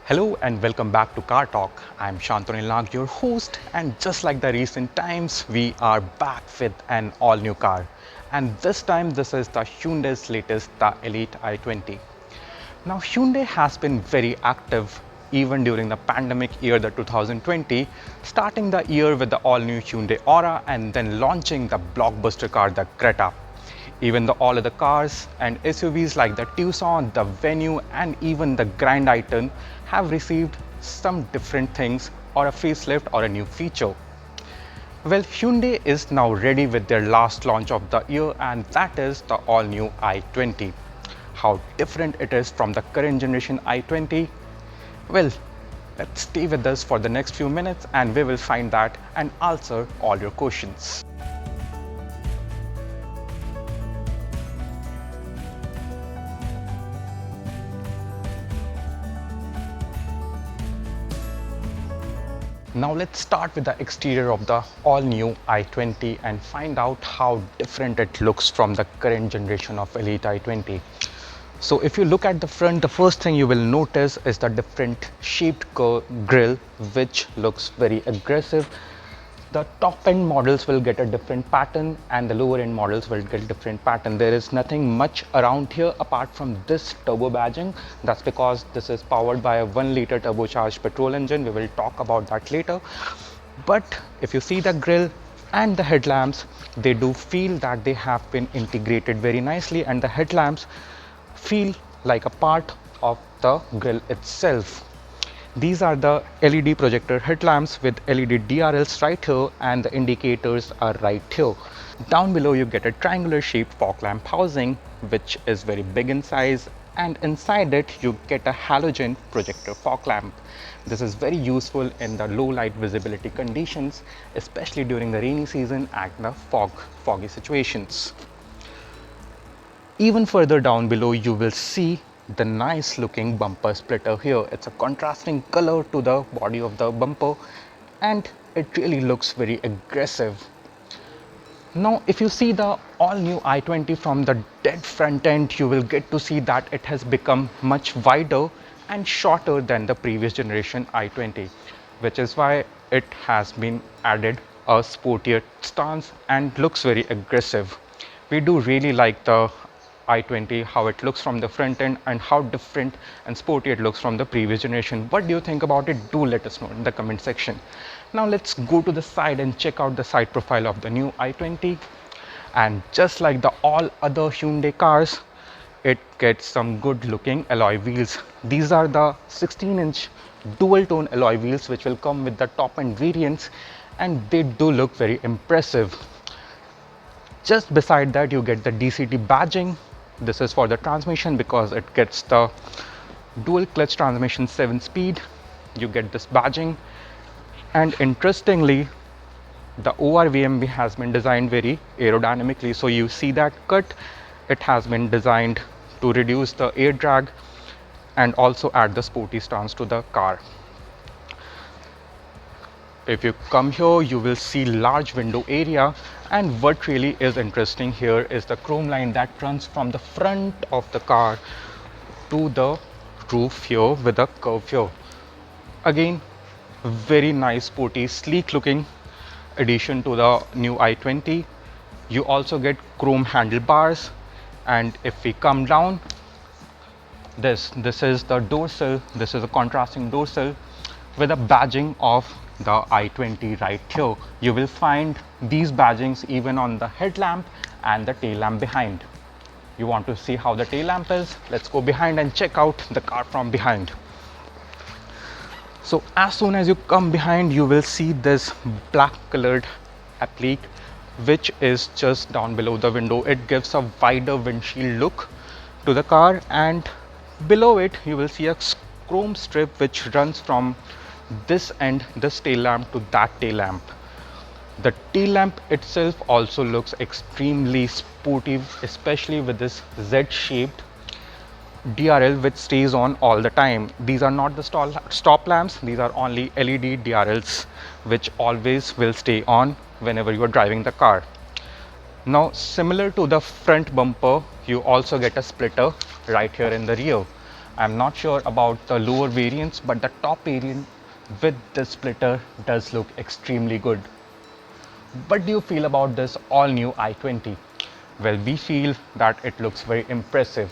Hello and welcome back to Car Talk. I'm Shantanu Nag, your host, and just like the recent times, we are back with an all-new car. And this time, this is the Hyundai's latest, the Elite i20. Now, Hyundai has been very active even during the pandemic year, the 2020, starting the year with the all-new Hyundai Aura and then launching the blockbuster car, the Creta. Even all other cars and SUVs like the Tucson, the Venue, and even the Grand i10 have received some different things or a facelift or a new feature. Well, Hyundai is now ready with their last launch of the year, and that is the all-new i20. How different it is from the current generation i20? Well, let's stay with us for the next few minutes and we will find that and answer all your questions. Now let's start with the exterior of the all-new i20 and find out how different it looks from the current generation of Elite i20. So if you look at the front, the first thing you will notice is the different shaped grille, which looks very aggressive. The top end models will get a different pattern and the lower end models will get a different pattern. There is nothing much around here apart from this turbo badging. That's because this is powered by a 1-liter turbocharged petrol engine. We will talk about that later. But if you see the grille and the headlamps, they do feel that they have been integrated very nicely, and the headlamps feel like a part of the grille itself. These are the LED projector headlamps with LED DRLs right here, and the indicators are right here. Down below you get a triangular shaped fog lamp housing, which is very big in size, and inside it you get a halogen projector fog lamp. This is very useful in the low light visibility conditions, especially during the rainy season and the foggy situations. Even further down below you will see the nice looking bumper splitter here. It's a contrasting color to the body of the bumper and it really looks very aggressive. Now if you see the all new i20 from the dead front end, you will get to see that it has become much wider and shorter than the previous generation i20, which is why it has been added a sportier stance and looks very aggressive. We do really like the i20, how it looks from the front end and how different and sporty it looks from the previous generation. What do you think about it? Do let us know in the comment section. Now let's go to the side and check out the side profile of the new i20. And just like the all other Hyundai cars, it gets some good looking alloy wheels. These are the 16-inch dual tone alloy wheels which will come with the top end variants, and they do look very impressive. Just beside that you get the DCT badging. This is for the transmission because it gets the dual clutch transmission 7-speed. You get this badging, and interestingly the ORVMB has been designed very aerodynamically. So you see that cut, it has been designed to reduce the air drag and also add the sporty stance to the car. If you come here, you will see large window area, and what really is interesting here is the chrome line that runs from the front of the car to the roof here with a curve here. Again, very nice, sporty, sleek looking addition to the new i20. You also get chrome handlebars, and if we come down, this is the door sill. This is a contrasting door sill with a badging of the i20 right here. You will find these badgings even on the headlamp and the tail lamp behind. You want to see how the tail lamp is? Let's go behind and check out the car from behind. So as soon as you come behind, you will see this black colored applique which is just down below the window. It gives a wider windshield look to the car, and below it you will see a chrome strip which runs from this end, this tail lamp, to that tail lamp. The tail lamp itself also looks extremely sporty, especially with this Z-shaped DRL which stays on all the time. These are not the stop lamps, these are only LED DRLs which always will stay on whenever you are driving the car. Now similar to the front bumper, you also get a splitter right here in the rear. I'm not sure about the lower variants, but the top variant with the splitter does look extremely good. What do you feel about this all new i20? Well, we feel that it looks very impressive.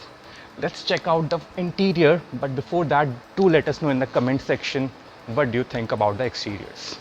Let's check out the interior, but before that, do let us know in the comment section what do you think about the exteriors.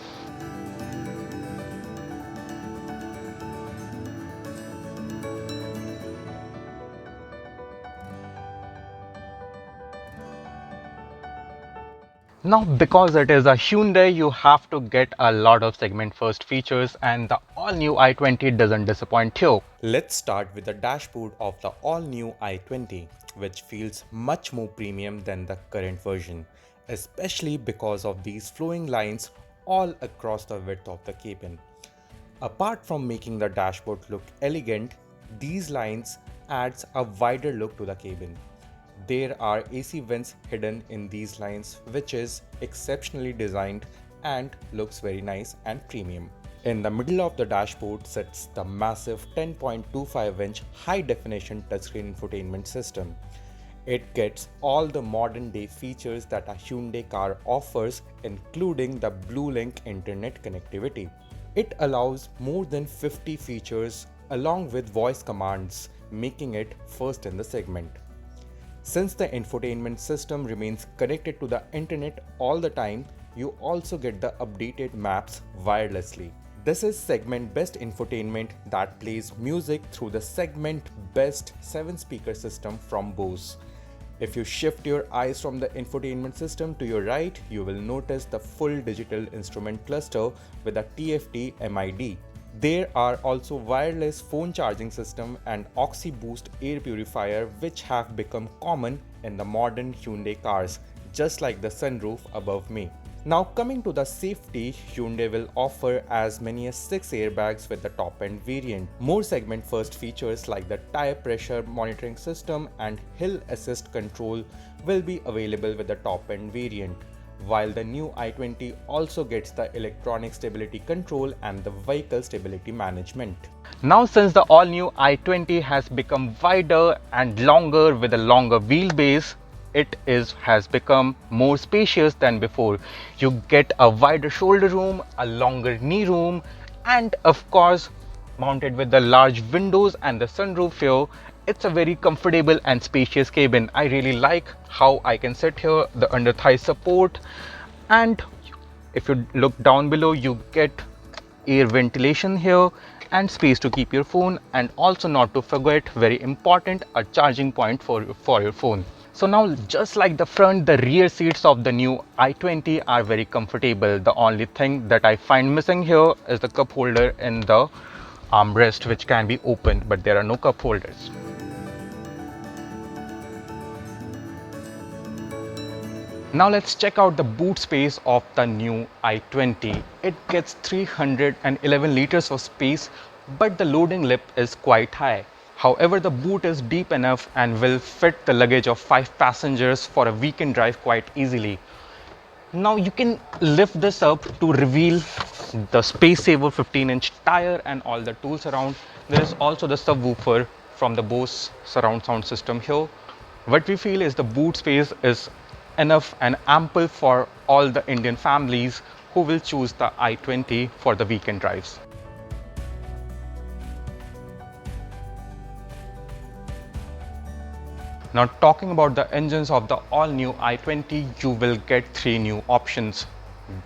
Now, because it is a Hyundai, you have to get a lot of segment first features, and the all new i20 doesn't disappoint you. Let's start with the dashboard of the all-new i20, which feels much more premium than the current version, especially because of these flowing lines all across the width of the cabin. Apart from making the dashboard look elegant, these lines adds a wider look to the cabin. There are AC vents hidden in these lines, which is exceptionally designed and looks very nice and premium. In the middle of the dashboard sits the massive 10.25-inch high-definition touchscreen infotainment system. It gets all the modern-day features that a Hyundai car offers, including the BlueLink internet connectivity. It allows more than 50 features along with voice commands, making it first in the segment. Since the infotainment system remains connected to the internet all the time, you also get the updated maps wirelessly. This is segment best infotainment that plays music through the segment best 7-speaker system from Bose. If you shift your eyes from the infotainment system to your right, you will notice the full digital instrument cluster with a TFT MID. There are also wireless phone charging system and OxyBoost air purifier, which have become common in the modern Hyundai cars, just like the sunroof above me. Now coming to the safety, Hyundai will offer as many as 6 airbags with the top-end variant. More segment-first features like the tire pressure monitoring system and hill assist control will be available with the top-end variant, while the new i20 also gets the electronic stability control and the vehicle stability management. Now, since the all new i20 has become wider and longer with a longer wheelbase, has become more spacious than before. You get a wider shoulder room, a longer knee room, and of course, mounted with the large windows and the sunroof here, it's a very comfortable and spacious cabin. I really like how I can sit here, the under thigh support, and if you look down below, you get air ventilation here and space to keep your phone, and also not to forget, very important, a charging point for your phone. So now, just like the front, the rear seats of the new i20 are very comfortable. The only thing that I find missing here is the cup holder in the armrest, which can be opened, but there are no cup holders. Now let's check out the boot space of the new i20. It gets 311 liters of space, but the loading lip is quite high. However, the boot is deep enough and will fit the luggage of 5 passengers for a weekend drive quite easily. Now you can lift this up to reveal the space saver 15-inch tire and all the tools around. There is also the subwoofer from the Bose surround sound system here. What we feel is the boot space is enough and ample for all the Indian families who will choose the i20 for the weekend drives. Now talking about the engines of the all new i20, you will get 3 new options.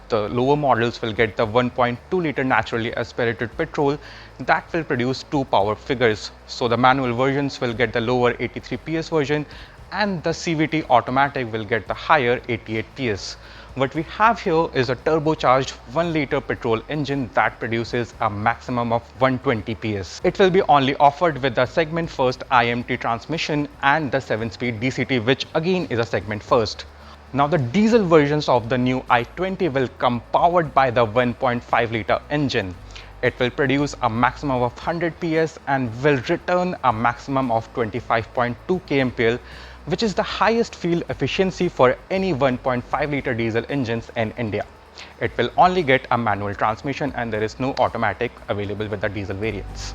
The lower models will get the 1.2 liter naturally aspirated petrol that will produce 2 power figures. So the manual versions will get the lower 83 PS version, and the CVT automatic will get the higher 88 PS. What we have here is a turbocharged 1 liter petrol engine that produces a maximum of 120 PS. It will be only offered with the segment first IMT transmission and the 7-speed DCT, which again is a segment first. Now the diesel versions of the new i20 will come powered by the 1.5 liter engine. It will produce a maximum of 100 PS and will return a maximum of 25.2 kmpl, which is the highest fuel efficiency for any 1.5 liter diesel engines in India. It will only get a manual transmission and there is no automatic available with the diesel variants.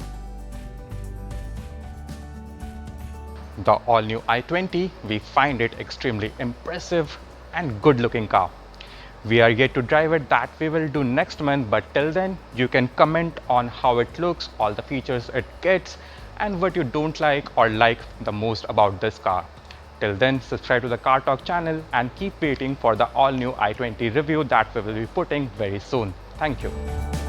The all-new i20, we find it extremely impressive and good-looking car. We are yet to drive it, that we will do next month, but till then you can comment on how it looks, all the features it gets, and what you don't like or like the most about this car. Till then, subscribe to the Car Talk channel and keep waiting for the all-new i20 review that we will be putting very soon. Thank you.